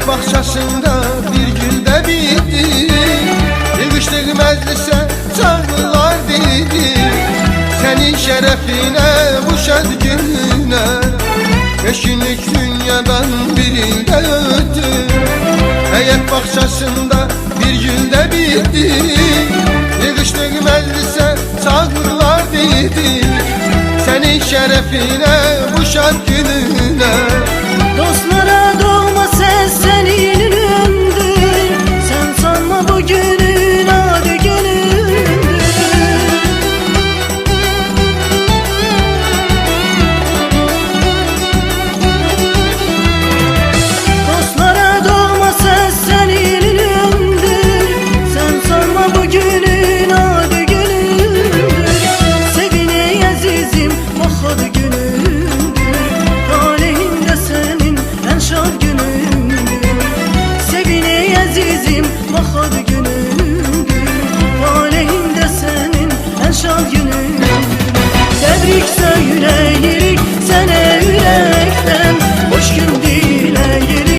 Həyat bağçasında bir güldə bitdi, yığışdıq məclisə çağırlar dedi. Sənin şərəfinə bu şad gününə 5 günlük dünyadan bir ildə ötdü. Həyat bağçasında bir güldə bitdi, yığışdıq məclisə çağırlar dedi. Sənin şərəfinə bu şad gününə Dostlara doğma ses senin ünlüdür. Sen sanma bugünün adı günündür. Dostlara doğma ses senin ünlüdür. Sen sanma bugünün adı günündür. Sevine azizim bak adı günündür. Talihinde senin en şad günündür. Sevine azizim bak adı günündür.